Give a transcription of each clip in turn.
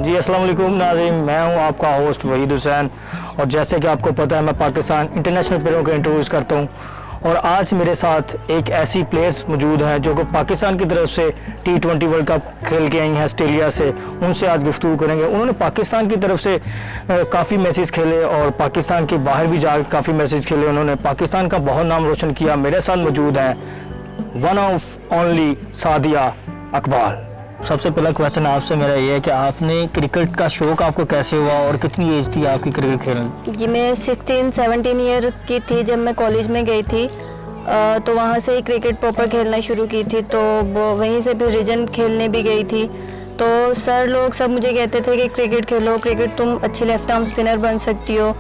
जी अस्सलाम वालेकुम नाज़रीन, मैं हूं आपका होस्ट वहीद हुसैन और जैसे कि आपको पता है मैं पाकिस्तान इंटरनेशनल प्लेयरों को इंट्रोड्यूस करता हूं और आज मेरे साथ एक ऐसी प्लेयर्स मौजूद हैं जो कि पाकिस्तान की तरफ से T20 वर्ल्ड कप खेल के आई हैं ऑस्ट्रेलिया से। उनसे आज गुफ्तगू करेंगे। उन्होंने पाकिस्तान की तरफ से काफ़ी मैचेस खेले और पाकिस्तान के बाहर भी जाकर काफ़ी मैचेस खेले। उन्होंने पाकिस्तान का बहुत नाम रोशन किया। मेरे साथ मौजूद हैं one of only Sadia Iqbal. सबसे पहला क्वेश्चन आपसे मेरा ये है कि आपने क्रिकेट का शौक़ आपको कैसे हुआ और कितनी एज थी आपकी क्रिकेट खेलने? जी मैं 16-17 ईयर की थी जब मैं कॉलेज में गई थी, तो वहाँ से ही क्रिकेट प्रॉपर खेलना शुरू की थी। तो वहीं से फिर रीजन खेलने भी गई थी। तो सर लोग सब मुझे कहते थे कि क्रिकेट खेलो, क्रिकेट तुम अच्छी लेफ्ट आर्म स्पिनर बन सकती हो।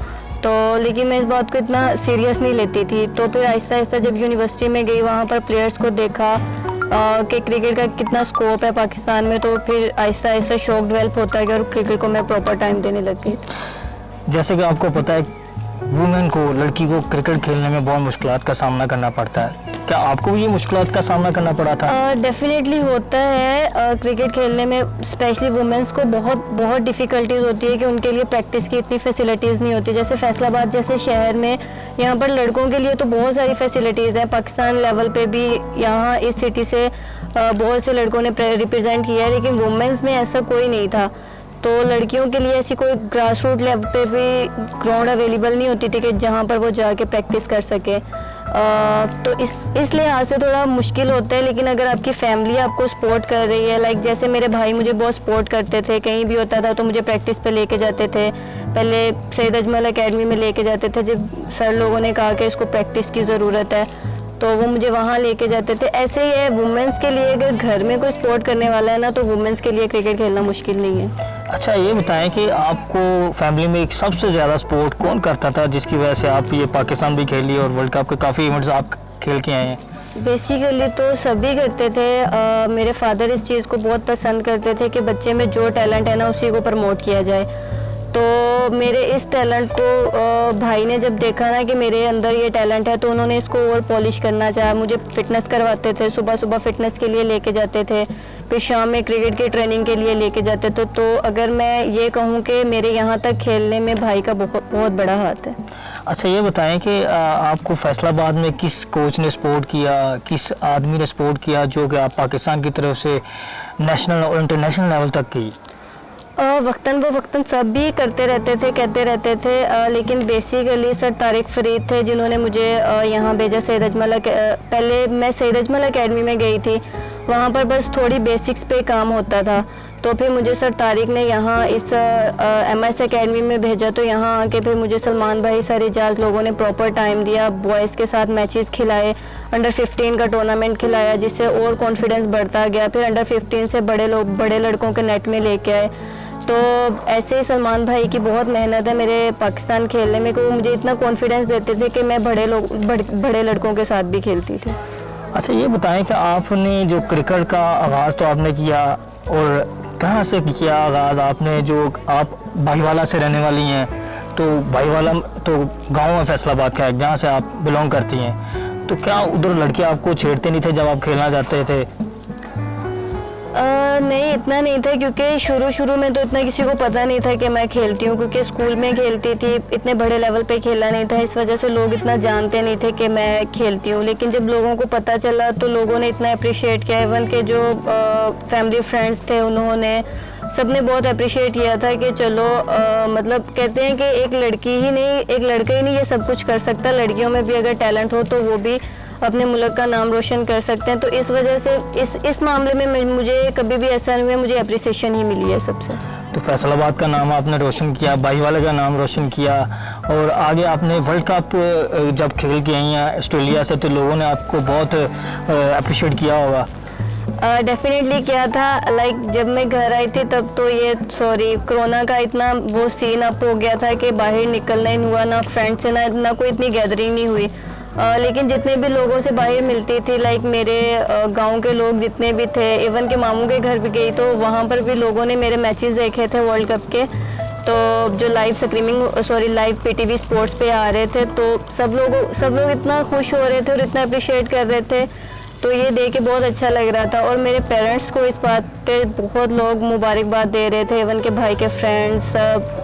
तो लेकिन मैं इस बात को इतना सीरियस नहीं लेती थी। तो फिर आहिस्ता आहिस्ता जब यूनिवर्सिटी में गई, वहाँ पर प्लेयर्स को देखा कि क्रिकेट का कितना स्कोप है पाकिस्तान में, तो फिर आहिस्ता आहिस्ता शौक डेवलप होता गया और क्रिकेट को मैं प्रॉपर टाइम देने लग गई। जैसे कि आपको पता है वुमेन को, लड़की को क्रिकेट खेलने में बहुत मुश्किलात का सामना करना पड़ता है। क्या आपको भी ये मुश्किलात का सामना करना पड़ा था? डेफिनेटली होता है। क्रिकेट खेलने में स्पेशली वुमेन्स को बहुत डिफ़िकल्टीज होती है कि उनके लिए प्रैक्टिस की इतनी फैसिलिटीज़ नहीं होती। जैसे फैसलाबाद जैसे शहर में यहाँ पर लड़कों के लिए तो बहुत सारी फैसिलिटीज़ हैं। पाकिस्तान लेवल पे भी यहाँ इस सिटी से बहुत से लड़कों ने रिप्रेजेंट किया है, लेकिन वुमेन्स में ऐसा कोई नहीं था। तो लड़कियों के लिए ऐसी कोई ग्रास रूट लेवल पे भी ग्राउंड अवेलेबल नहीं होती थी कि जहाँ पर वो जाके प्रैक्टिस कर सके। तो इस लिहाज से थोड़ा मुश्किल होता है। लेकिन अगर आपकी फैमिली आपको सपोर्ट कर रही है, लाइक जैसे मेरे भाई मुझे बहुत सपोर्ट करते थे, कहीं भी होता था तो मुझे प्रैक्टिस पे लेके जाते थे। पहले सैयद अजमल एकेडमी में लेके जाते थे जब सर लोगों ने कहा कि इसको प्रैक्टिस की ज़रूरत है, तो वो मुझे वहाँ लेके जाते थे। ऐसे ही है वुमेंस के लिए, अगर घर में कोई सपोर्ट करने वाला है ना, तो वुमेंस के लिए क्रिकेट खेलना मुश्किल नहीं है। अच्छा ये बताएं कि आपको फैमिली में एक सबसे ज़्यादा सपोर्ट कौन करता था जिसकी वजह से आप ये पाकिस्तान भी खेली और वर्ल्ड कप के काफ़ी इवेंट्स आप खेल के आए हैं? बेसिकली तो सभी करते थे। मेरे फादर इस चीज़ को बहुत पसंद करते थे कि बच्चे में जो टैलेंट है ना उसी को प्रमोट किया जाए। तो मेरे इस टैलेंट को भाई ने जब देखा ना कि मेरे अंदर ये टैलेंट है, तो उन्होंने इसको और पॉलिश करना चाहा। मुझे फ़िटनेस करवाते थे, सुबह सुबह फ़िटनेस के लिए लेके जाते थे, फिर शाम में क्रिकेट की ट्रेनिंग के लिए लेके जाते थे। तो अगर मैं ये कहूँ कि मेरे यहाँ तक खेलने में भाई का बहुत बड़ा हाथ है। अच्छा ये बताएं कि आपको फैसलाबाद में किस कोच ने सपोर्ट किया, किस आदमी ने सपोर्ट किया जो कि आप पाकिस्तान की तरफ से नेशनल और इंटरनेशनल लेवल तक की? वक्तन सब भी करते रहते थे, कहते रहते थे, लेकिन बेसिकली सर तारिक फरीद थे जिन्होंने मुझे यहाँ भेजा। सैयद अजमल पहले मैं सैयद अजमल एकेडमी में गई थी, वहाँ पर बस थोड़ी बेसिक्स पे काम होता था। तो फिर मुझे सर तारिक ने यहाँ इस MS एकेडमी में भेजा। तो यहाँ आके फिर मुझे सलमान भाई, सर इजाज़ लोगों ने प्रॉपर टाइम दिया, बॉयज़ के साथ मैचेस खिलाए, अंडर 15 का टूर्नामेंट खिलाया, जिससे और कॉन्फिडेंस बढ़ता गया। फिर अंडर 15 से बड़े लड़कों के नेट में लेके आए। तो ऐसे ही सलमान भाई की बहुत मेहनत है मेरे पाकिस्तान खेलने में, को मुझे इतना कॉन्फिडेंस देते थे कि मैं बड़े लड़कों के साथ भी खेलती थी। अच्छा ये बताएं कि आपने जो क्रिकेट का आगाज़ तो आपने किया और कहाँ से किया आगाज़ आपने? जो आप भाईवाला से रहने वाली हैं, तो भाईवाला तो गांव है फैसलाबाद का, जहाँ से आप बिलोंग करती हैं, तो क्या उधर लड़के आपको छेड़ते नहीं थे जब आप खेलना चाहते थे? नहीं इतना नहीं था, क्योंकि शुरू में तो इतना किसी को पता नहीं था कि मैं खेलती हूँ, क्योंकि स्कूल में खेलती थी, इतने बड़े लेवल पे खेला नहीं था, इस वजह से लोग इतना जानते नहीं थे कि मैं खेलती हूँ। लेकिन जब लोगों को पता चला तो लोगों ने इतना अप्रिशिएट किया। इवन के जो फैमिली फ्रेंड्स थे उन्होंने सबने बहुत अप्रिशिएट किया था कि चलो मतलब कहते हैं कि एक लड़की ही नहीं, एक लड़का ही नहीं ये सब कुछ कर सकता, लड़कियों में भी अगर टैलेंट हो तो वो भी अपने मुल्क का नाम रोशन कर सकते हैं। तो इस वजह से इस मामले में मुझे कभी भी ऐसा नहीं हुआ, मुझे अप्रिसिएशन ही मिली है सबसे। तो फैसलाबाद का नाम आपने रोशन किया, भाईवाला का नाम रोशन किया और आगे आपने वर्ल्ड कप जब खेल के आई हैं ऑस्ट्रेलिया से, तो लोगों ने आपको बहुत अप्रिशिएट किया होगा। डेफिनेटली किया था। लाइक जब मैं घर आई थी तब तो कोरोना का इतना वो सीन अप हो गया था कि बाहर निकलना ही नहीं हुआ, ना फ्रेंड से ना कोई इतनी गैदरिंग नहीं हुई। लेकिन जितने भी लोगों से बाहर मिलती थी, लाइक मेरे गांव के लोग जितने भी थे, इवन के मामू के घर भी गई तो वहाँ पर भी लोगों ने मेरे मैचेस देखे थे वर्ल्ड कप के। तो जो लाइव PTV स्पोर्ट्स पे आ रहे थे, तो सब लोग इतना खुश हो रहे थे और इतना अप्रिशिएट कर रहे थे तो ये देख के बहुत अच्छा लग रहा था। और मेरे पेरेंट्स को इस बात पे बहुत लोग मुबारकबाद दे रहे थे, इवन के भाई के फ्रेंड्स,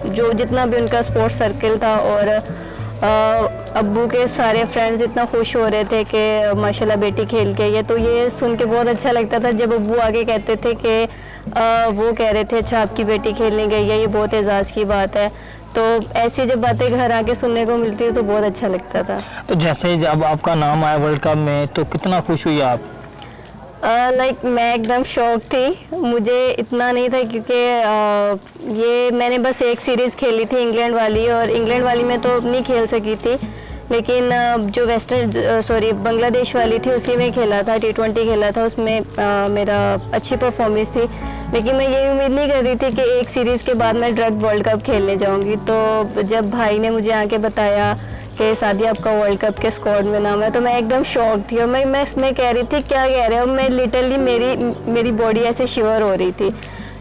जो जितना भी उनका स्पोर्ट्स सर्कल था, और अब्बू के सारे फ्रेंड्स इतना खुश हो रहे थे कि माशाल्लाह बेटी खेल के। ये तो ये सुन के बहुत अच्छा लगता था जब अब्बू आगे कहते थे कि वो कह रहे थे अच्छा आपकी बेटी खेलने गई है, ये बहुत एजाज़ की बात है। तो ऐसी जब बातें घर आके सुनने को मिलती है तो बहुत अच्छा लगता था। तो जैसे जब आपका नाम आया वर्ल्ड कप में तो कितना खुश हुई आप? लाइक मैं एकदम शौक थी, मुझे इतना नहीं था क्योंकि ये मैंने बस एक सीरीज़ खेली थी इंग्लैंड वाली, और इंग्लैंड वाली में तो नहीं खेल सकी थी, लेकिन जो बांग्लादेश वाली थी उसी में खेला था, T20 खेला था, उसमें मेरा अच्छी परफॉर्मेंस थी। लेकिन मैं ये उम्मीद नहीं कर रही थी कि एक सीरीज़ के बाद मैं डायरेक्ट वर्ल्ड कप खेलने जाऊंगी। तो जब भाई ने मुझे आके बताया कि सादिया आपका वर्ल्ड कप के स्क्वाड में नाम है, तो मैं एकदम शॉक थी। और मैं कह रही थी क्या कह रहे हो, मैं लिटरली मेरी बॉडी ऐसे शिवर हो रही थी।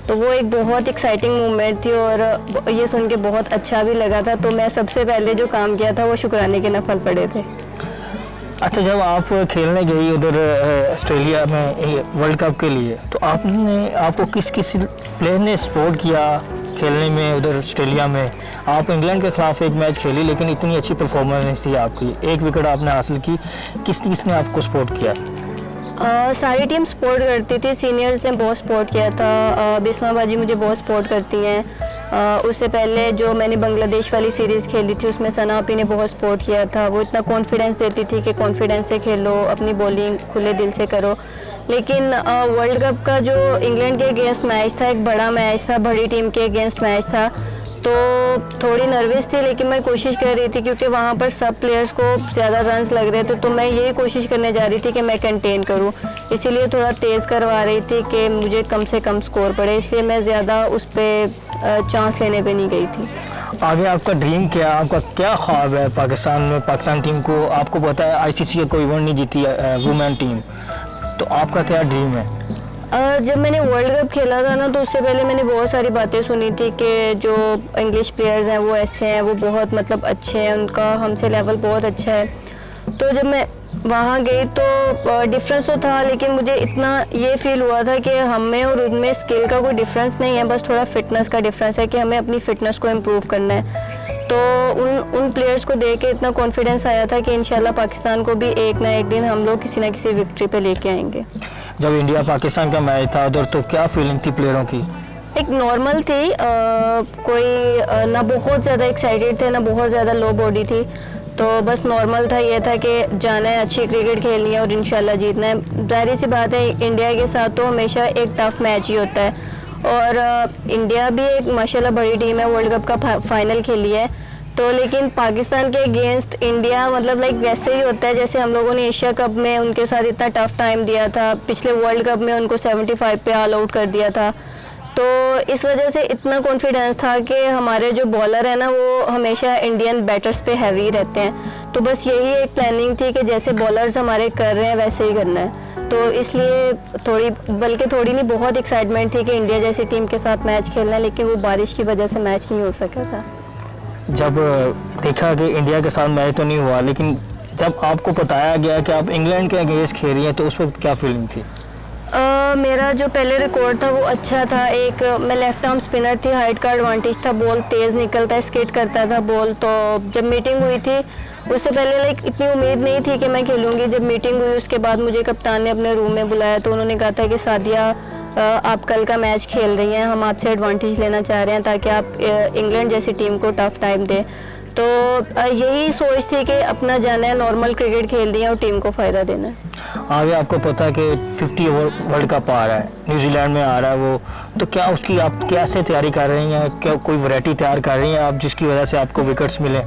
तो वो एक बहुत एक्साइटिंग मोमेंट थी और ये सुन के बहुत अच्छा भी लगा था। तो मैं सबसे पहले जो काम किया था वो शुक्राने के नफल पड़े थे। अच्छा, जब आप खेलने गई उधर ऑस्ट्रेलिया में वर्ल्ड कप के लिए, तो आपको किस प्लेयर ने सपोर्ट किया खेलने में उधर ऑस्ट्रेलिया में? आप इंग्लैंड के खिलाफ एक मैच खेली लेकिन इतनी अच्छी परफॉर्मेंस थी आपकी, एक विकेट आपने हासिल की, किसने आपको सपोर्ट किया? सारी टीम सपोर्ट करती थी, सीनियर्स ने बहुत सपोर्ट किया था, बिस्मा बाजी मुझे बहुत सपोर्ट करती हैं। उससे पहले जो मैंने बांग्लादेश वाली सीरीज़ खेली थी उसमें सना आपी ने बहुत सपोर्ट किया था, वो इतना कॉन्फिडेंस देती थी कि कॉन्फिडेंस से खेलो, अपनी बॉलिंग खुले दिल से करो। लेकिन वर्ल्ड कप का जो इंग्लैंड के अगेंस्ट मैच था, एक बड़ा मैच था, बड़ी टीम के अगेंस्ट मैच था, तो थोड़ी नर्वस थी, लेकिन मैं कोशिश कर रही थी क्योंकि वहाँ पर सब प्लेयर्स को ज़्यादा रन्स लग रहे थे, तो मैं यही कोशिश करने जा रही थी कि मैं कंटेन करूँ, इसीलिए थोड़ा तेज़ करवा रही थी कि मुझे कम से कम स्कोर पड़े, इसलिए मैं ज़्यादा उस पर चांस लेने पे नहीं गई थी। आगे आपका ड्रीम क्या, आपका क्या ख्वाब है पाकिस्तान में? पाकिस्तान टीम को आपको पता है ICC का कोई इवेंट नहीं जीती वुमेन टीम, तो आपका क्या ड्रीम है? जब मैंने वर्ल्ड कप खेला था ना, तो उससे पहले मैंने बहुत सारी बातें सुनी थी कि जो इंग्लिश प्लेयर्स हैं वो ऐसे हैं, वो बहुत मतलब अच्छे हैं, उनका हमसे लेवल बहुत अच्छा है। तो जब मैं वहाँ गई तो डिफरेंस तो था, लेकिन मुझे इतना ये फील हुआ था कि हम में और उनमें स्किल का कोई डिफरेंस नहीं है, बस थोड़ा फिटनेस का डिफरेंस है कि हमें अपनी फिटनेस को इम्प्रूव करना है। तो उन प्लेयर्स को देख के इतना कॉन्फिडेंस आया था कि इंशाल्लाह पाकिस्तान को भी एक ना एक दिन हम लोग किसी ना किसी विक्ट्री पे लेके आएंगे। जब इंडिया पाकिस्तान का मैच था उधर, तो क्या फीलिंग थी प्लेयरों की? एक नॉर्मल थी, कोई ना बहुत ज़्यादा एक्साइटेड थे ना बहुत ज़्यादा लो बॉडी थी, तो बस नॉर्मल था, ये था कि जाना है, अच्छी क्रिकेट खेलनी है और इंशाल्लाह जीतना है। जाहिर सी बात है इंडिया के साथ तो हमेशा एक टफ मैच ही होता है, और इंडिया भी एक माशाल्लाह बड़ी टीम है, वर्ल्ड कप का फाइनल खेली है, तो लेकिन पाकिस्तान के अगेंस्ट इंडिया मतलब लाइक वैसे ही होता है जैसे हम लोगों ने एशिया कप में उनके साथ इतना टफ टाइम दिया था, पिछले वर्ल्ड कप में उनको 75 पे ऑल आउट कर दिया था। तो इस वजह से इतना कॉन्फिडेंस था कि हमारे जो बॉलर है ना वो हमेशा इंडियन बैटर्स पे हैवी रहते हैं, तो बस यही एक प्लानिंग थी कि जैसे बॉलर्स हमारे कर रहे हैं वैसे ही करना है। तो इसलिए थोड़ी नहीं बहुत एक्साइटमेंट थी कि इंडिया जैसी टीम के साथ मैच खेलना है, लेकिन वो बारिश की वजह से मैच नहीं हो सका था। जब देखा कि इंडिया के साथ मैच तो नहीं हुआ, लेकिन जब आपको बताया गया कि आप इंग्लैंड के अगेंस्ट खेल रही हैं, तो उस वक्त क्या फीलिंग थी? मेरा जो पहले रिकॉर्ड था वो अच्छा था, एक मैं लेफ्ट आर्म स्पिनर थी, हाइट का एडवांटेज था, बॉल तेज़ निकलता है, स्किट करता था बॉल। तो जब मीटिंग हुई थी उससे पहले लाइक इतनी उम्मीद नहीं थी कि मैं खेलूँगी। जब मीटिंग हुई उसके बाद मुझे कप्तान ने अपने रूम में बुलाया, तो उन्होंने कहा था कि सादिया आप कल का मैच खेल रही हैं, हम आपसे एडवांटेज लेना चाह रहे हैं ताकि आप इंग्लैंड जैसी टीम को टफ टाइम दें। तो यही सोच थी कि अपना जाना है, नॉर्मल क्रिकेट खेल रही है और टीम को फ़ायदा देना है। आगे आपको पता है कि 50 ओवर वर्ल्ड कप आ रहा है, न्यूजीलैंड में आ रहा है वो, तो क्या उसकी आप कैसे तैयारी कर रही हैं? क्या कोई वैरायटी तैयार कर रही हैं आप जिसकी वजह से आपको विकेट्स मिले?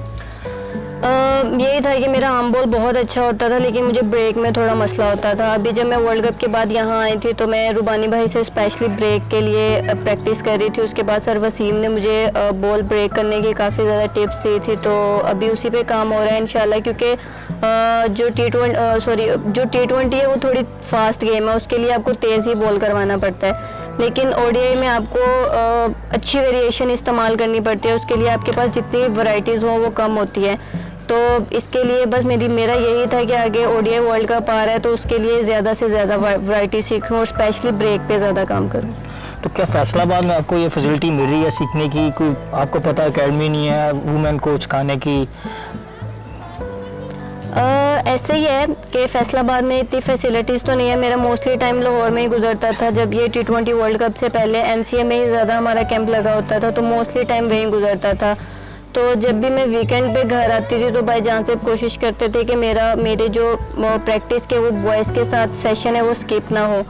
यही था कि मेरा आर्म बॉल बहुत अच्छा होता था, लेकिन मुझे ब्रेक में थोड़ा मसला होता था। अभी जब मैं वर्ल्ड कप के बाद यहाँ आई थी तो मैं रुबानी भाई से स्पेशली ब्रेक के लिए प्रैक्टिस कर रही थी। उसके बाद सर वसीम ने मुझे बॉल ब्रेक करने की काफ़ी ज़्यादा टिप्स दी थी, तो अभी उसी पे काम हो रहा है इंशाल्लाह, क्योंकि जो T20 है वो थोड़ी फास्ट गेम है, उसके लिए आपको तेज़ ही बॉल करवाना पड़ता है, लेकिन ODI में आपको अच्छी वेरिएशन इस्तेमाल करनी पड़ती है, उसके लिए आपके पास जितनी वैरायटीज़ हों वो कम होती है। तो इसके लिए बस मेरा यही था कि आगे ओडीआई वर्ल्ड कप आ रहा है तो उसके लिए ज़्यादा से ज़्यादा वैरायटी सीखूं और स्पेशली ब्रेक पे ज़्यादा काम करूं। तो क्या फैसलाबाद में आपको ये फैसिलिटी मिल रही है सीखने की? कोई आपको पता है एकेडमी नहीं है वुमेन को सिखाने की? ऐसे ही है कि फैसलाबाद में इतनी फैसिलिटीज़ तो नहीं है। मेरा मोस्टली टाइम लाहौर में ही गुजरता था। जब ये T20 वर्ल्ड कप से पहले एनसीए में ही ज़्यादा हमारा कैंप लगा होता था तो मोस्टली टाइम वहीं गुजरता था। तो जब भी मैं वीकेंड पे घर आती थी तो भाई जान से कोशिश करते थे कि मेरे जो प्रैक्टिस के वो बॉयज़ के साथ सेशन है वो स्किप ना हो।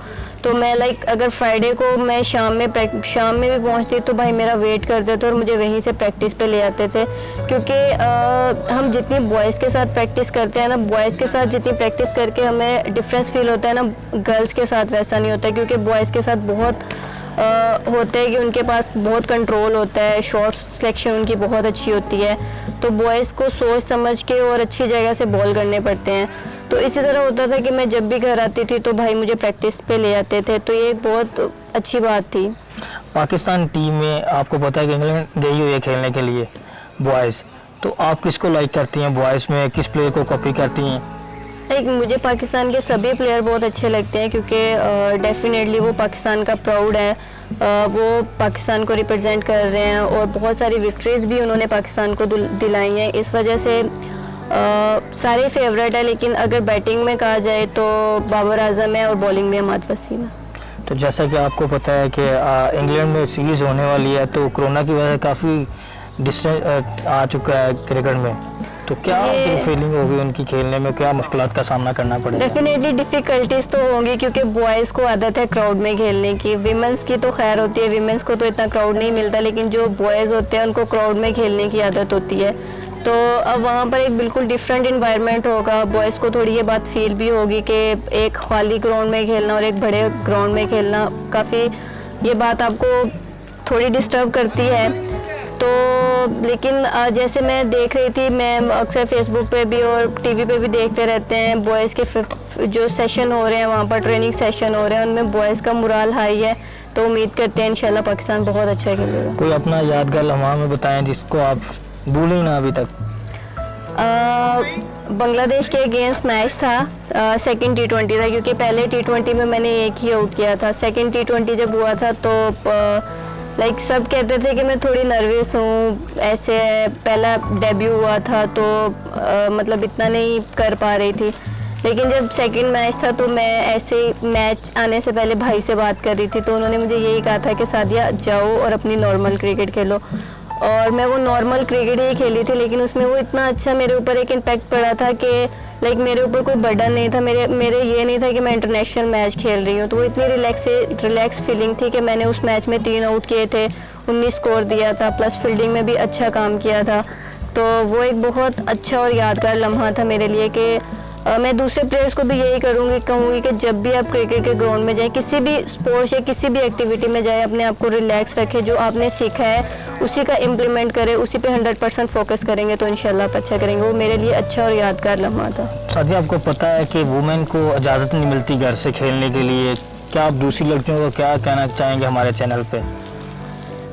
तो मैं अगर फ्राइडे को मैं शाम में भी पहुंचती तो भाई मेरा वेट करते थे और मुझे वहीं से प्रैक्टिस पे ले आते थे, क्योंकि हम जितनी बॉयज़ के साथ प्रैक्टिस करते हैं ना, बॉयज़ के साथ जितनी प्रैक्टिस करके हमें डिफरेंस फील होता है ना, गर्ल्स के साथ वैसा नहीं होता है। क्योंकि बॉयज़ के साथ बहुत होता है कि उनके पास बहुत कंट्रोल होता है, शॉट सिलेक्शन उनकी बहुत अच्छी होती है, तो बॉयज़ को सोच समझ के और अच्छी जगह से बॉल करने पड़ते हैं। तो इसी तरह होता था कि मैं जब भी घर आती थी तो भाई मुझे प्रैक्टिस पे ले आते थे, तो ये बहुत अच्छी बात थी। पाकिस्तान टीम में आपको पता है कि इंग्लैंड गई हुई है खेलने के लिए बॉयज़, तो आप किसको लाइक करती हैं बॉयज़ में? किस प्लेयर को कॉपी करती हैं? मुझे पाकिस्तान के सभी प्लेयर बहुत अच्छे लगते हैं, क्योंकि डेफिनेटली वो पाकिस्तान का प्राउड है, वो पाकिस्तान को रिप्रेजेंट कर रहे हैं और बहुत सारी विक्ट्रीज़ भी उन्होंने पाकिस्तान को दिलाई हैं। इस वजह से सारे फेवरेट है, लेकिन अगर बैटिंग में कहा जाए तो बाबर आजम है और बॉलिंग में अहमद वसीम है। तो जैसा कि आपको पता है कि इंग्लैंड में सीरीज़ होने वाली है, तो कोरोना की वजह से काफ़ी डिस्टेंस आ चुका है क्रिकेट में, तो क्या फीलिंग होगी उनकी खेलने में? क्या मुश्किलात का सामना करना पड़ेगा? डेफिनेटली डिफ़िकल्टीज तो होंगी, क्योंकि बॉयज़ को आदत है क्राउड में खेलने की। विमेंस की तो खैर होती है, विमेंस को तो इतना क्राउड नहीं मिलता, लेकिन जो बॉयज़ होते हैं उनको क्राउड में खेलने की आदत होती है। तो अब वहाँ पर एक बिल्कुल डिफरेंट इन्वायरमेंट होगा, बॉयज़ को थोड़ी ये बात फील भी होगी कि एक खाली ग्राउंड में खेलना और एक बड़े ग्राउंड में खेलना, काफ़ी ये बात आपको थोड़ी डिस्टर्ब करती है। तो लेकिन जैसे मैं देख रही थी, मैं अक्सर फेसबुक पे भी और टीवी पे भी देखते रहते हैं, बॉयज़ के जो सेशन हो रहे हैं वहाँ पर, ट्रेनिंग सेशन हो रहे हैं, उनमें बॉयज़ का मुराल हाई है। तो उम्मीद करते हैं इंशाल्लाह पाकिस्तान बहुत अच्छा खेलेगा। कोई अपना यादगार लम्हा में बताएं जिसको आप भूलें ना अभी तक। बांग्लादेश के अगेंस्ट मैच था, सेकंड T20 था, क्योंकि पहले T20 में मैंने एक ही आउट किया था। सेकंड T20 जब हुआ था तो सब कहते थे कि मैं थोड़ी नर्वस हूँ, ऐसे पहला डेब्यू हुआ था तो मतलब इतना नहीं कर पा रही थी। लेकिन जब सेकंड मैच था तो मैं ऐसे मैच आने से पहले भाई से बात कर रही थी, तो उन्होंने मुझे यही कहा था कि सादिया जाओ और अपनी नॉर्मल क्रिकेट खेलो। और मैं वो नॉर्मल क्रिकेट ही खेली थी, लेकिन उसमें वो इतना अच्छा मेरे ऊपर एक इम्पैक्ट पड़ा था कि मेरे ऊपर कोई बर्डन नहीं था, मेरे ये नहीं था कि मैं इंटरनेशनल मैच खेल रही हूँ। तो वो इतनी रिलैक्स फीलिंग थी कि मैंने उस मैच में 3 आउट किए थे, 19 स्कोर दिया था, प्लस फील्डिंग में भी अच्छा काम किया था। तो वो एक बहुत अच्छा और यादगार लम्हा था मेरे लिए कि मैं दूसरे प्लेयर्स को भी यही कहूँगी कि जब भी आप क्रिकेट के ग्राउंड में जाएं, किसी भी स्पोर्ट्स या किसी भी एक्टिविटी में जाएं, अपने आप को रिलैक्स रखें, जो आपने सीखा है उसी का इम्प्लीमेंट करें, उसी पे 100% फोकस करेंगे तो इंशाल्लाह आप अच्छा करेंगे। वो मेरे लिए अच्छा और यादगार लम्हा था। सादिया, आपको पता है कि वुमेन को इजाज़त नहीं मिलती घर से खेलने के लिए, क्या आप दूसरी लड़कियों को क्या कहना चाहेंगे हमारे चैनल पे?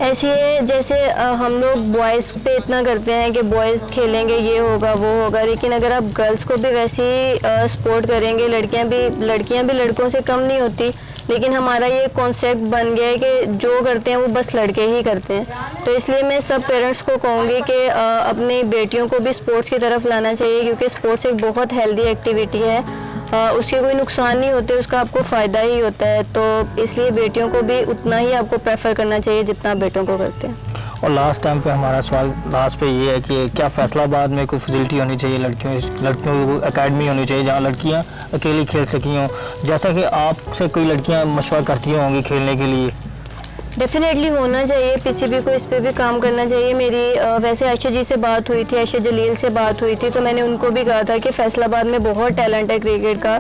ऐसी है जैसे हम लोग बॉयज़ पे इतना करते हैं कि बॉयज़ खेलेंगे, ये होगा वो होगा, लेकिन अगर आप गर्ल्स को भी वैसे ही सपोर्ट करेंगे, लड़कियां भी लड़कों से कम नहीं होती। लेकिन हमारा ये कॉन्सेप्ट बन गया है कि जो करते हैं वो बस लड़के ही करते हैं। तो इसलिए मैं सब पेरेंट्स को कहूँगी कि अपनी बेटियों को भी स्पोर्ट्स की तरफ लाना चाहिए, क्योंकि स्पोर्ट्स एक बहुत हेल्दी एक्टिविटी है, उसके कोई नुकसान नहीं होते, उसका आपको फ़ायदा ही होता है। तो इसलिए बेटियों को भी उतना ही आपको प्रेफर करना चाहिए जितना बेटों को करते हैं। और लास्ट टाइम पे हमारा सवाल लास्ट पे ये है कि क्या फैसलाबाद में कोई फैसिलिटी होनी चाहिए लड़कियों को एकेडमी होनी चाहिए जहाँ लड़कियाँ अकेली खेल सकी हों, जैसा कि आपसे कोई लड़कियाँ मशवरा करती होंगी खेलने के लिए? डेफिनेटली होना चाहिए, पीसीबी को इस पे भी काम करना चाहिए। मेरी वैसे आयशा जी से बात हुई थी, आयशा जलील से बात हुई थी, तो मैंने उनको भी कहा था कि फैसलाबाद में बहुत टैलेंट है क्रिकेट का,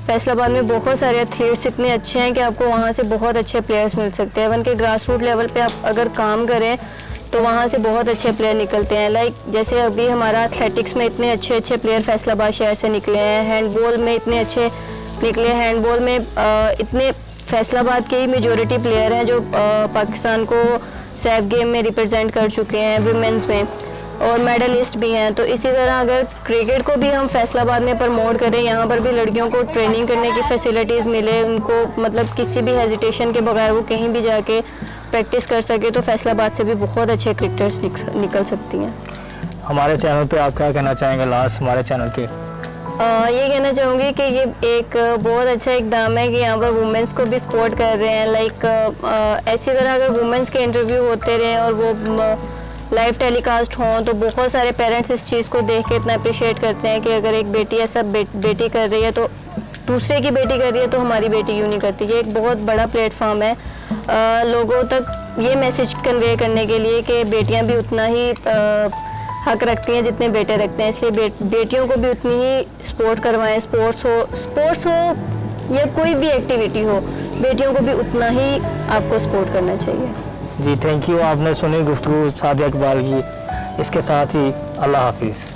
फैसलाबाद में बहुत सारे एथलीट्स इतने अच्छे हैं कि आपको वहाँ से बहुत अच्छे प्लेयर्स मिल सकते हैं। उनके ग्रास रूट लेवल पे आप अगर काम करें तो वहाँ से बहुत अच्छे प्लेयर निकलते हैं। जैसे अभी हमारा एथलेटिक्स में इतने अच्छे प्लेयर फैसलाबाद शहर से निकले हैं, हैंडबॉल में इतने अच्छे निकले, हैंडबॉल में इतने फैसलाबाद के ही मेजॉरिटी प्लेयर हैं जो पाकिस्तान को सैफ गेम में रिप्रेजेंट कर चुके हैं विमेंस में। और मेडलिस्ट भी हैं। तो इसी तरह अगर क्रिकेट को भी हम फैसलाबाद में प्रमोट करें, यहाँ पर भी लड़कियों को ट्रेनिंग करने की फैसिलिटीज़ मिले, उनको मतलब किसी भी हेजिटेशन के बगैर वो कहीं भी जाके प्रैक्टिस कर सके, तो फैसलाबाद से भी बहुत अच्छे क्रिकेटर्स निकल सकती हैं। हमारे चैनल पे आप क्या कहना चाहेंगे लास्ट हमारे चैनल के? ये कहना चाहूँगी कि ये एक बहुत अच्छा इकदाम है कि यहाँ पर वुमेंस को भी सपोर्ट कर रहे हैं। लाइक ऐसी तरह अगर वुमेंस के इंटरव्यू होते रहें और वो लाइव टेलीकास्ट हों तो बहुत सारे पेरेंट्स इस चीज़ को देख के इतना अप्रिशिएट करते हैं कि अगर एक बेटी ऐसा बेटी कर रही है तो दूसरे की बेटी कर रही है तो हमारी बेटी क्यों नहीं करती। ये एक बहुत बड़ा प्लेटफॉर्म है लोगों तक ये मैसेज कन्वे करने के लिए कि बेटियाँ भी उतना ही हक रखती हैं जितने बेटे रखते हैं, इसलिए बेटियों को भी उतनी ही सपोर्ट करवाएं। स्पोर्ट्स हो या कोई भी एक्टिविटी हो, बेटियों को भी उतना ही आपको सपोर्ट करना चाहिए। जी थैंक यू, आपने सुनी गुफ्तगू सादिया इकबाल की। इसके साथ ही अल्लाह हाफिज़।